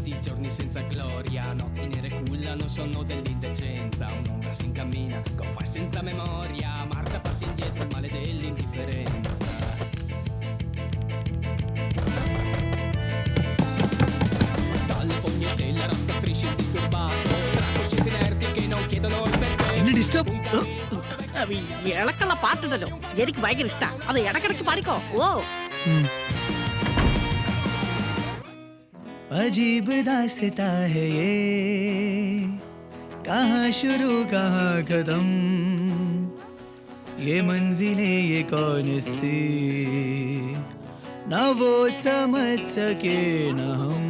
Tanti giorni senza gloria, notti nere cullano, sonno dell'indecenza. Un'ombra si incammina, goffa senza memoria, marcia passi indietro, il male dell'indifferenza. Dalle fogne stelle razza strisci il disturbato, tra coscienze inerti che non chiedono il perché. ഇളക്കുള്ള പാട്ടുണ്ടല്ലോ എനിക്ക് ഭയങ്കര ഇഷ്ടാ. അത് ഇടക്കിടക്ക് പാടിക്കോ. ഓ अजीब दास्ता है ये, कहाँ शुरू कहाँ खत्म, ये मंजिले ये कौन सी, न वो समझ सके न हम.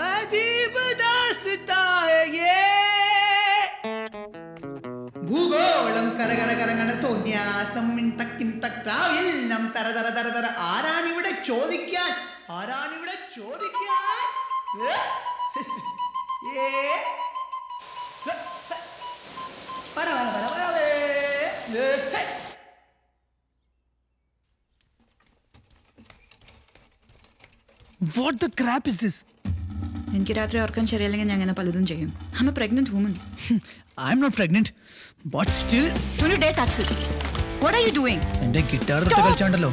अजीब दास्ता है ये. ഭൂഗോളം കരകര കരങ്ങണ തോന്യാസം തക്കിൻ നം തര തര തര തര. ആരാണിവിടെ ചോദിക്കാൻ? ആരാണിവിടെ ചോദിക്കാൻ? What the crap is this? എനിക്ക് രാത്രി ഓർക്കാൻ ശരിയല്ലെങ്കിൽ ഞാൻ അങ്ങനെ പലതും ചെയ്യും. I'm a pregnant woman. I'm not pregnant, but still. Don't you dare touch it. What are you doing? എന്റെ ഗിറ്റാർ എടുത്ത് കളിച്ചാണ്ടല്ലോ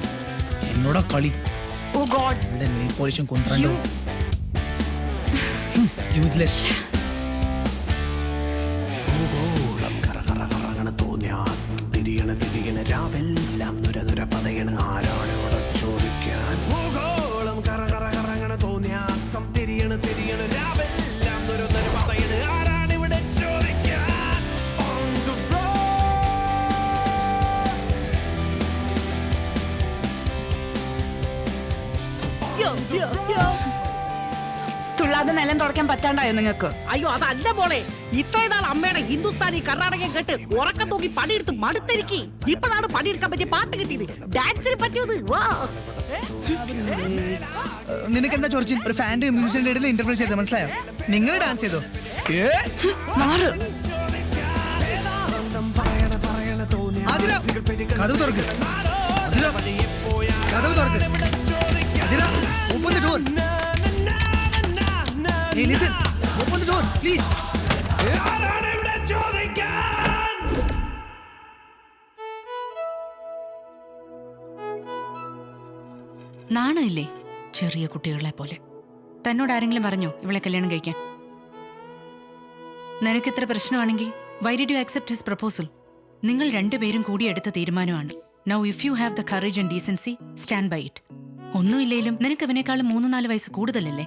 എന്നോടാ കളി. Oh God. എന്റെ നെയിൽ പോളിഷും കൊണ്ടുണ്ടോ. Useless. ഭൂഗോളം കറകറകറങ്ങണ തോന്നിയാസം തിരിയണ രാവെല്ലാം നുര പതയണ ആരാണ് ഇവിടെ ചോദിക്കാൻ. ഭൂഗോളം കറകറകറങ്ങണ തോന്നിയാസം തിരിയണ രാവെല്ലാം നുര പതയണ ആരാണ് ഇവിടെ ചോദിക്കാൻ. On the roads. തുള്ളാതെ നിലം തുടയ്ക്കാൻ പറ്റാണ്ടായോ നിങ്ങൾക്ക്? അയ്യോ അതല്ല മോളെ, ഇത്രയും നാൾ അമ്മയുടെ ഹിന്ദുസ്ഥാനി കർണാടകം കേട്ട് ഉറക്കം തൂക്കി പണിയെടുത്ത് മടുത്തിരിക്കി. ഇപ്പോഴാണ് പണിയെടുക്കാൻ പറ്റിയ പാട്ട് കിട്ടിയത്, ഡാൻസിന് പറ്റിയത്. വാ നിനക്ക് എന്താ ചോദിച്ചു? ഒരു ഫാൻ്റെ മ്യൂസിഷ്യന്റെ ഇടയിൽ ഇന്റർഫിയർ ചെയ്തത് മനസ്സിലായോ? നിങ്ങൾ ഡാൻസ് ചെയ്തോ? കഥവ് തുറക്ക്, കഥവ് തുറക്ക്. Open the door. Hey, listen. Open the door, please. നാണമില്ലേ ചെറിയ കുട്ടികളെ പോലെ? തന്നോട് ആരെങ്കിലും പറഞ്ഞോ ഇവളെ കല്യാണം കഴിക്കാൻ? നിനക്കിത്ര പ്രശ്നമാണെങ്കിൽ why did you accept his proposal? നിങ്ങൾ രണ്ടുപേരും കൂടി എടുത്ത തീരുമാനമാണ്. Now if you have the courage and decency, stand by it. ഒന്നുമില്ലേലും നിനക്ക് അവനേക്കാളും 3-4 വയസ്സ് കൂടുതലല്ലേ?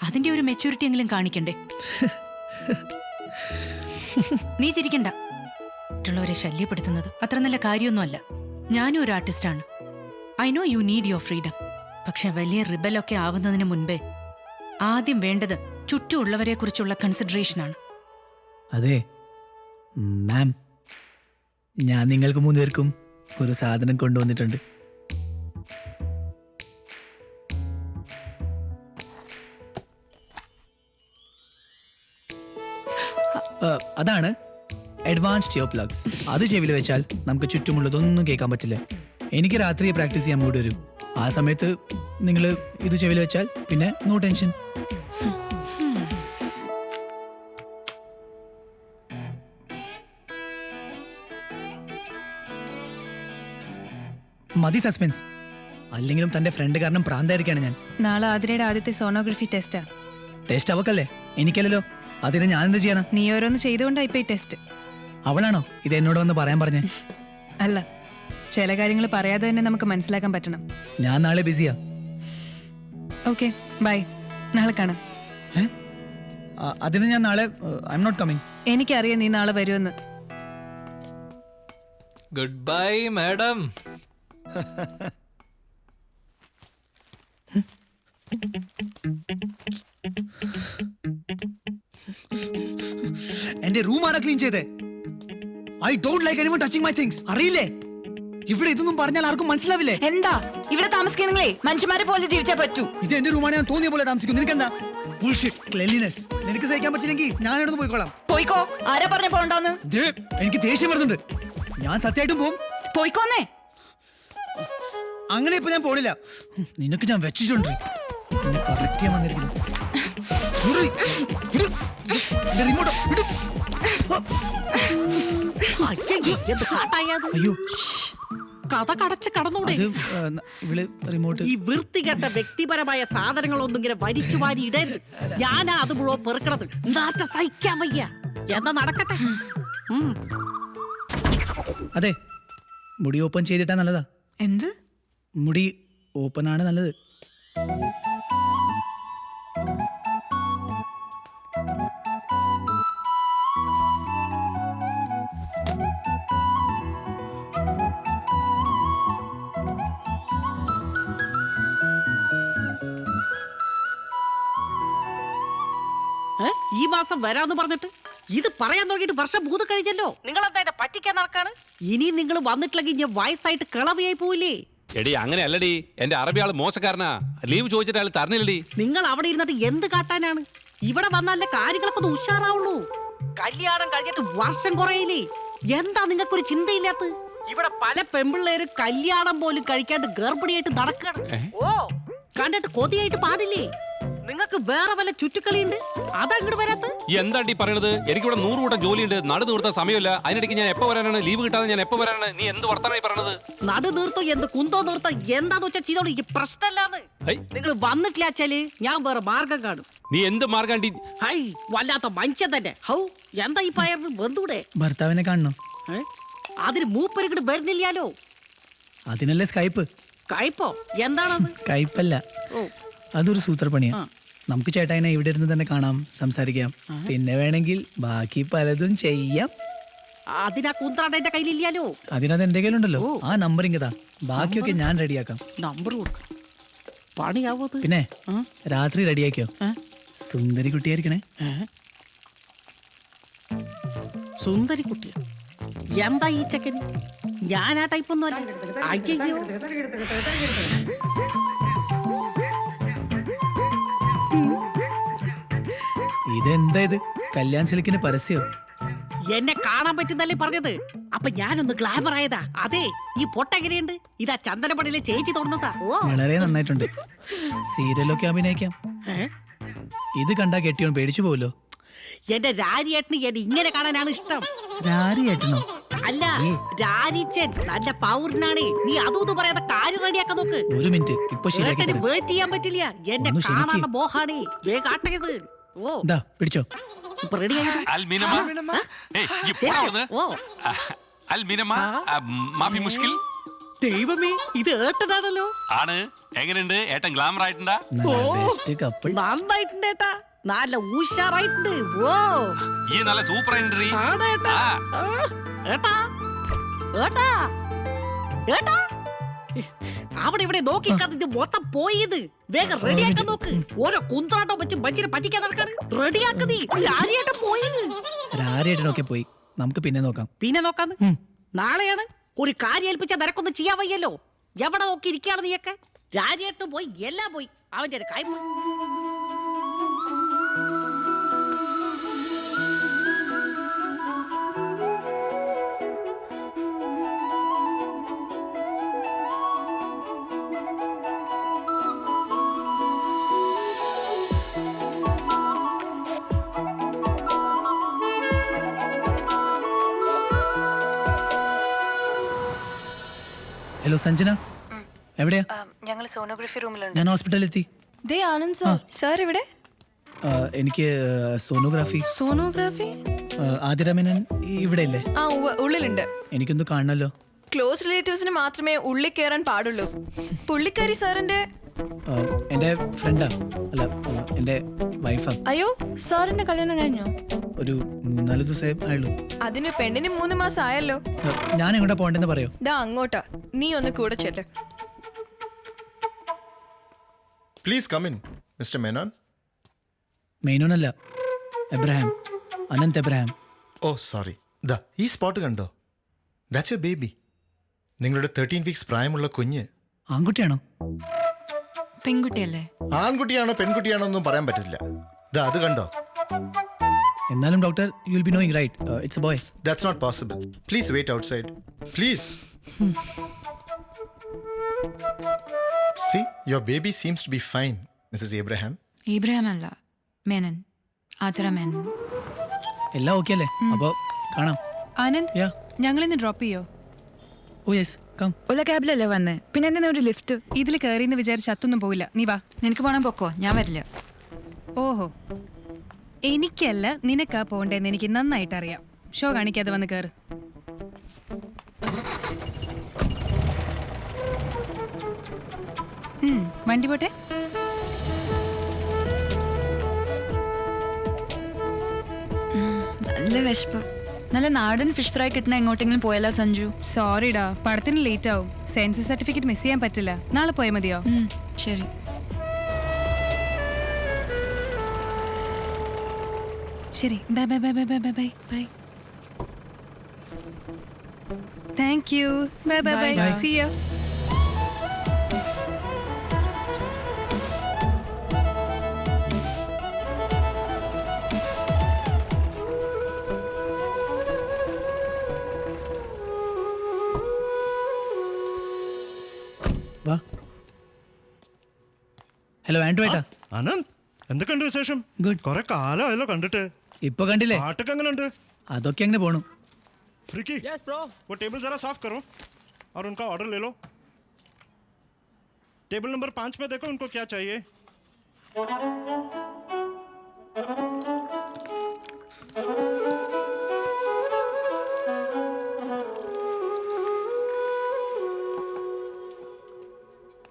അതിന്റെ ഒരു മെച്യൂരിറ്റി എങ്കിലും കാണിക്കണ്ടേ? നീ ചിരിക്കണ്ട. മറ്റുള്ളവരെ ശല്യപ്പെടുത്തുന്നത് അത്ര നല്ല കാര്യമൊന്നുമല്ല. ഞാനും ഒരു ആർട്ടിസ്റ്റാണ്. I know you need your freedom. പക്ഷെ വലിയ റിബലൊക്കെ ആവുന്നതിന് മുൻപേ ആദ്യം വേണ്ടത് ചുറ്റുമുള്ളവരെ കുറിച്ചുള്ള കൺസിഡറേഷനാണ്. അതെ മാം, ഞാൻ നിങ്ങൾക്ക് 3 പേർക്കും ഒരു സാധനം കൊണ്ടുവന്നിട്ടുണ്ട്. അതാണ് അഡ്വാൻസ്ഡ് ഇയർ പ്ലഗ്സ്. അത് ചെവിയിൽ വെച്ചാൽ നമുക്ക് ചുറ്റുമുള്ളതൊന്നും കേൾക്കാൻ പറ്റില്ല. എനിക്ക് രാത്രി പ്രാക്ടീസ് ചെയ്യാൻ മൂഡ് വരും. ആ സമയത്ത് നിങ്ങൾ ഇത് ചെവിയിൽ വെച്ചാൽ പിന്നെ നോ ടെൻഷൻ. മതി സസ്പെൻസ്. അല്ലെങ്കിലും തന്റെ ഫ്രണ്ട് കാരണം പ്രാന്തായിരിക്കാണ് ഞാൻ. നാളെ ആതിരയുടെ ആദ്യത്തെ സോണോഗ്രഫി ടെസ്റ്റാ. ടെസ്റ്റ് അവക്കല്ലേ, എനിക്കല്ലോ. അതിന് ഞാൻ എന്താ ചെയ്യാനാ? നീ ഓരോന്ന് ചെയ്തുകൊണ്ടാ ഇപ്പൊ ഈ ടെസ്റ്റ്. അവളാണോ ഇത് എന്നോട് വന്ന് പറയാൻ പറഞ്ഞേ? അല്ല, ചില കാര്യങ്ങൾ പറയാതെ തന്നെ നമുക്ക് മനസ്സിലാക്കാൻ പറ്റണം. ഞാൻ നാളെ ബിസിയാ. ഓക്കെ ബൈ, നാളെ കാണാം. അതിന് ഞാൻ നാളെ ഐ എം നോട്ട് കമ്മിങ്. എനിക്കറിയാം നീ നാളെ വരുമെന്ന്. Good bye madam. എന്റെ റൂം ആരാ ക്ലീൻ ചെയ്തേ? I don't like anyone touching my things. അറിയില്ലേ? ഇവിടെ ഇതൊന്നും പറഞ്ഞാൽ ആർക്കും മനസ്സിലാവില്ലേ? എന്താ ഇവിടെ താമസിക്കണമെങ്കിലേ മനുഷ്യന്മാരെ പോലെ ജീവിച്ചാ പറ്റൂ. ഇത് എന്റെ റൂമാണ്, ഞാൻ തോന്നിയ പോലെ താമസിക്കും. നിനക്കെന്താ? Bullshit cleanliness. നിനക്ക് സഹിക്കാൻ പറ്റില്ലെങ്കിൽ ഞാൻ ഇവിടെ പോയിക്കോളാം. പോയിക്കോ. ആരാ പറഞ്ഞ പോണ്ടാന്ന്? എനിക്ക് ദേഷ്യം വരുന്നുണ്ട്. ഞാൻ സത്യമായിട്ടും പോവും. പോയിക്കോന്നേ. അങ്ങനെ ഇപ്പൊ ഞാൻ പോണില്ല. നിനക്ക് ഞാൻ വെച്ചിട്ടുണ്ട്. എന്നെ correct ചെയ്യാൻ വന്നിരിക്കുന്നു. വിട്, വിട്. എന്റെ remote വിട്. അയ്യയ്യേ, എന്ത് കാട്ടായത്? അയ്യോ കഥ കടച്ച് കടന്നൂടെ? അത് ഇവള് റിമോട്ട്. ഈ വൃത്തികെട്ട വ്യക്തിപരമായ സാധനങ്ങളൊന്നും ഇങ്ങനെ വലിച്ചു വാരി ഇടരുത്. ഞാനാ അത് മുഴുവൻ പെറുക്കണത്. നാറ്റ സഹിക്കാൻ വയ്യ. എന്താ നടക്കട്ടെ. അതെ, മുടി ഓപ്പൺ ചെയ്തിട്ടാ നല്ലതാ. എന്ത്? മുടി ഓപ്പൺ ആണ് നല്ലത്. ഈ മാസം വരാന്ന് പറഞ്ഞിട്ട് ഇത് പറയാൻ തുടങ്ങിയിട്ട് വർഷം 3 കഴിഞ്ഞല്ലോ. നിങ്ങൾ എന്താ എന്നെ പറ്റിക്കാൻ നടക്കാണ്? ഇനി നിങ്ങൾ വന്നിട്ടില്ലെങ്കിൽ ഞാൻ വയസ്സായിട്ട് കിളവിയായി പോയില്ലേ? എടി അങ്ങനെ അല്ലടി, എന്റെ അറബി ആള് മോശക്കാരനാ. ലീവ് ചോദിച്ചിട്ട് അയാൾ തരണില്ലടി. നിങ്ങൾ അവിടെ ഇരുന്നിട്ട് എന്ത് കാട്ടാനാണ്? ഇവിടെ വന്നാലേ കാര്യങ്ങളൊക്കെ ഒന്ന് ഉഷാറാവുള്ളൂ. കല്യാണം കഴിഞ്ഞിട്ട് വർഷം കുറയില്ലേ? എന്താ നിങ്ങൾക്കൊരു ചിന്തയില്ലാത്ത? ഇവിടെ പല പെമ്പിള്ളേരും കല്യാണം പോലും കഴിക്കാണ്ട് ഗർഭിണിയായിട്ട് നടക്കണം. ഓ, കണ്ടിട്ട് കൊതിയായിട്ട് പാടില്ലേ? നിങ്ങൾക്ക് വേറെ വല്ല ചുറ്റുക്കളിയുണ്ട്, അതങ്ങോട്ട് വരാത്ത? എന്താണ്ടി പറയണത്? എനിക്കിവിടെ 100 കൂട്ടം ജോലിയുണ്ട്. നടു നിർത്താൻ സമയമില്ല. അതിനിടയ്ക്ക് ഞാൻ എപ്പോ വരാനാണ്? ലീവ് കിട്ടാതെ ഞാൻ എപ്പോ വരാനാണ്? നീ എന്ത് വർത്തനായി പറയണത്? നടു നിർത്തോ എന്ത് കുന്തോ നിർത്തോ എന്താന്ന് വെച്ചാൽ ചെയ്തോളൂ. ഈ പ്രശ്നമല്ലാന്ന്. നിങ്ങൾ വന്നിട്ടില്ല വെച്ചാല് ഞാൻ വേറെ മാർഗം കാണും. നീ എന്ത് മാർഗാണ്ടി? ഹൈ, വല്ലാത്ത മനുഷ്യൻ തന്നെ. ഹൗ, എന്താ ഈ പയറിന് വന്നൂടെ? ഭർത്താവിനെ കാണണോ? അതിന് മൂപ്പരിക്കട് വരുന്നില്ലാലോ. അതിനല്ലേ സ്കൈപ്പ്. കയ്പോ? എന്താണത്? കയ്പല്ല, ഓ, അതൊരു സൂത്രപ്പണിയാ. നമുക്ക് ചേട്ടായിനെ ഇവിടെ ഇരുന്ന് തന്നെ കാണാം, സംസാരിക്കാം. പിന്നെ വേണമെങ്കിൽ ബാക്കി പലതും ചെയ്യാം. അതിനാ കുന്ത്രാണ്ട് എന്റെ കയ്യിലില്ലാലോ. അതിനകത്ത് എന്റെ കയ്യിലുണ്ടല്ലോ. ആ നമ്പർ ഇങ്ങതാ, ബാക്കിയൊക്കെ ഞാൻ റെഡിയാക്കാം. നമ്പർ കൊടുക്കാം. പണിയാവോ? പിന്നെ രാത്രി റെഡിയാക്കിയോ? സുന്ദരി കുട്ടിയായിരിക്കണേ. സുന്ദരി കുട്ടി എന്താ ഈ ചെക്കന്? ഞാൻ ആ ടൈപ്പ് ഒന്നും അല്ല. അയ്യോ, ഇതെന്താ ഇത്? കല്യാൺ സിൽക്കിന് പരസ്യോ? എന്നെ കാണാൻ പറ്റുന്നല്ലേ പറഞ്ഞത്. അപ്പൊ ഞാനൊന്ന് ഗ്ലാമർ ആയതാ. അതെ, ഈ പൊട്ടെങ്ങനെയുണ്ട്? ഇതാ ചന്ദനപ്പടിയിലെ ചേച്ചി തോന്നുന്നതാ. ഓ, വളരെ നന്നായിട്ടുണ്ട്. സീരിയലൊക്കെ അഭിനയിക്കാം. ഇത് കണ്ടാ കെട്ടിയോൻ പേടിച്ചു പോവല്ലോ. എന്റെ രാരിയേട്ടന് എന്നെ ഇങ്ങനെ കാണാനാണ് ഇഷ്ടം. രാരിയേട്ടനോ? അല്ല, രാരിച്ചൻ നല്ല പൗരനാണ്. നീ അതും പറയാതെ കാര്യം റെഡിയാക്കാൻ നോക്ക്. ഒരു മിനിറ്റ്, ഇപ്പൊ ശരിയാക്കി തരാം. വെയിറ്റ് ചെയ്യാൻ പറ്റില്ല. എന്നെ ഒന്ന് ക്ഷമിക്ക്. കാണാനുള്ള മോഹാണ്. വേഗം ആട്ടയത്. ഓ, ദാ പിടിച്ചോ. ഇപ്പൊ റെഡി ആയത്. അൽമീനമ്മ, ഏയ്, ഈ പോടാ അവിടുന്ന്. ഓ, അൽമീനമ്മ, മാഫി മുഷ്കിൽ. ദൈവമേ, ഇത് ഏട്ടനാണല്ലോ. ആണ്. എങ്ങനെയുണ്ട് ഏട്ടൻ? ഗ്ലാമർ ആയിട്ടുണ്ടാ? Best couple. നന്നായിട്ടുണ്ട് ഏട്ടാ, നല്ല ഉഷാറായിട്ടുണ്ട്. ഓ, ഈ നല്ല സൂപ്പർ എൻട്രി. ആണ് ഏട്ടാ. ഏട്ടാ, ഏട്ടാ, ഏട്ടാ, അവിടെ ഇവിടെ നോക്കി കത്തിട്ട് മൊത്തം പോയത്. വേഗം റെഡിയാക്കാൻ നോക്ക്. ഓരോ കുന്ത്രാട്ടോ വെച്ച് ബഞ്ചിനെ പറ്റിക്കാൻ നടക്കാൻ റെഡിയാക്കുന്നീ. രാരിയേട്ടൻ പോയത്. രാരിയേട്ടനൊക്കെ പോയി, നമുക്ക് പിന്നെ നോക്കാം. പിന്നെ നോക്കാന്ന്. നാളെയാണ് ഒരു കാര്യം ഏൽപ്പിച്ച നിനക്കൊന്നും ചെയ്യാൻ വയ്യല്ലോ. എവിടെ നോക്കി ഇരിക്കുകയാണ് നീയൊക്കെ? രാരിയേട്ടനും പോയി, എല്ലാം പോയി. അവന്റെ ഒരു കയ്പ്. ഹലോ സഞ്ജന, എവിടെയാ? ഞങ്ങൾ സോണോഗ്രഫി റൂമിലുണ്ട്. ഞാൻ ഹോസ്പിറ്റലിലെത്തി. ദേ ആനന്ദ് സർ. സർ ഇവിടെ? എനിക്ക് സോണോഗ്രാഫി. സോണോഗ്രാഫി? ആതിരമേനൻ ഇവിടെ ഇല്ലേ? ആ, ഉള്ളിലുണ്ട്. എനിക്കൊന്ന് കാണണല്ലോ. ക്ലോസ് റിലേറ്റീവ്സിന് മാത്രമേ ഉള്ളിൽ കയറാൻ പാടുള്ളൂ. പുള്ളിക്കാരി സാറിന്റെ എന്റെ ഫ്രണ്ടാ, അല്ല എന്റെ വൈഫാ. അയ്യോ, സാറിന്റെ കല്യാണം കഴിഞ്ഞോ? ഒരു 3-4 ദിവസമേ ആയുള്ളൂ. അതിന് പെണ്ണിന് 3 മാസം ആയല്ലോ. ഞാൻ എങ്ങോട്ടാ പോണ്ടെന്ന് പറയോ? ദാ അങ്ങോട്ടാ, നീ ഒന്ന് കൂടെ ചെല്ല്. Please come in, Mr. Menon. മെയ്നോനല്ല, Abraham, Anant Abraham. Oh, sorry. ദാ ഈ സ്പോട്ട് കണ്ടോ? That's your baby. നിങ്ങളുടെ 13 weeks പ്രായമുള്ള കുഞ്ഞ്. ആൺകുട്ടിയാണോ? പെൺകുട്ടിയല്ലേ? ആൺകുട്ടിയാണോ പെൺകുട്ടിയാണോ ഒന്നും പറയാൻ പറ്റില്ല. ദാ അത് കണ്ടോ? എന്നാലും doctor, you will be knowing right? It's a boy. That's not possible. Please wait outside. Please. See, your baby seems to be fine. Mrs Abraham. Ibrahim അല്ല, മേനൻ, ആതിര മേനൻ. എല്ലാം ഓക്കെ അല്ലേ? അപ്പോൾ കാണാം. ആനന്ദ്, യാ. ഞങ്ങളിന്ന് ഡ്രോപ്പ് ചെയ്യോ? Oh yes, come. ഉള്ള ക്യാബിലല്ലേ വന്നേ, പിന്നെ എന്തിനാ ഒരു ലിഫ്റ്റ്? ഇതിൽ കയറിയെന്ന് വിചാരിച്ച് അത്തൊന്നും പോയില്ല. നീ വാ. നിനക്ക് പോണം, പൊക്കോ, ഞാൻ വരില്ല. ഓഹോ, എനിക്കല്ല നിനക്കാ പോണ്ടേന്ന് എനിക്ക് നന്നായിട്ട് അറിയാം. ഷോ കാണിക്കാതെ വന്ന് കയറ്. വണ്ടി പോട്ടെ. നല്ല വിശപ്പ്. നല്ല നാടൻ ഫിഷ് ഫ്രൈ കിട്ടണ എങ്ങോട്ടെങ്കിലും പോയാലോ സഞ്ജു? സോറിടാ, പടത്തിന് ലേറ്റ് ആവും. സെൻസസ് സർട്ടിഫിക്കറ്റ് മിസ് ചെയ്യാൻ പറ്റില്ല. നാളെ പോയാൽ മതിയോ? ശരി. ശരി, bye bye bye bye bye bye bye bye. Thank you. Bye bye bye. Bye. See you. വാ. ഹലോ ആൻഡ്രു ഏട്ടാ. ആനന്ദ്, എന്തൊക്കെയുണ്ട് വിശേഷം? ഗുഡ്. കുറെ കാലമായല്ലോ കണ്ടിട്ട്. ഇപ്പൊ കണ്ടില്ലേ? പാട്ടൊക്കെ എങ്ങനെയുണ്ട്? അതൊക്കെ അങ്ങനെ പോണു. फ्रिकी, यस ब्रो. वो टेबल जरा साफ करो और उनका ऑर्डर ले लो. टेबल नंबर 5 में देखो उनको क्या चाहिए.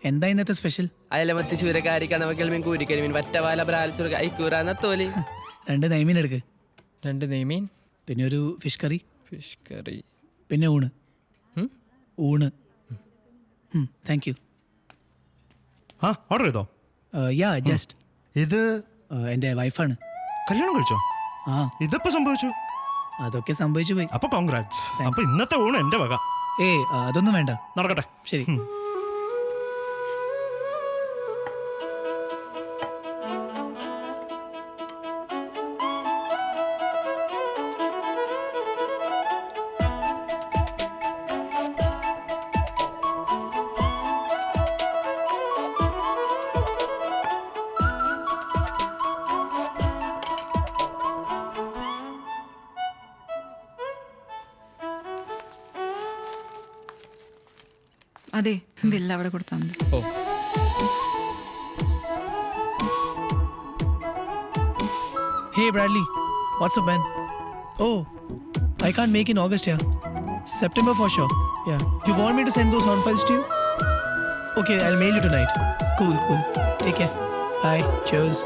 എന്താ ഇന്നത്തെ സ്പെഷ്യൽ? അയലമത്തി ചൂരക്കാരി കണവക്കൽ മീൻ കൂരിക്കൽ മീൻ വറ്റവാല ബ്രാൽച്ചുറ ഐക്കൂറാന്ന തോലി. 2 നെയ്മീൻ എടുക്ക്. 2 നെയ്മീൻ, പിന്നെ ഒരു ഫിഷ് കറി, ഫിഷ് കറി, പിന്നെ ഊണ്. ഊണ്. Thank you. हाँ ऑर्डर ചെയ്തോ? യാ ജസ്റ്റ്. ഇത് എൻ്റെ വൈഫാണ്. കല്യാണം കഴിച്ചോ? ആ, ഇതെപ്പോ സംഭവിച്ചു? അതൊക്കെ സംഭവിച്ചു പോയി. അപ്പൊ കോൺഗ്രാറ്റ്സ്. അപ്പൊ ഇന്നത്തെ ഊണ് എന്റെ വക. അതൊന്നും വേണ്ട. നടക്കട്ടെ. ശരി. അതെ, ബില്ല് അവിടെ കൊടുത്താൽ മതി. ഓ. Hey Bradley, what's up man? Oh, I can't make in August, yeah. September for sure. Yeah. You want me to send those sound files to you? Okay, I'll mail you tonight. Cool. Take care. Bye. Cheers.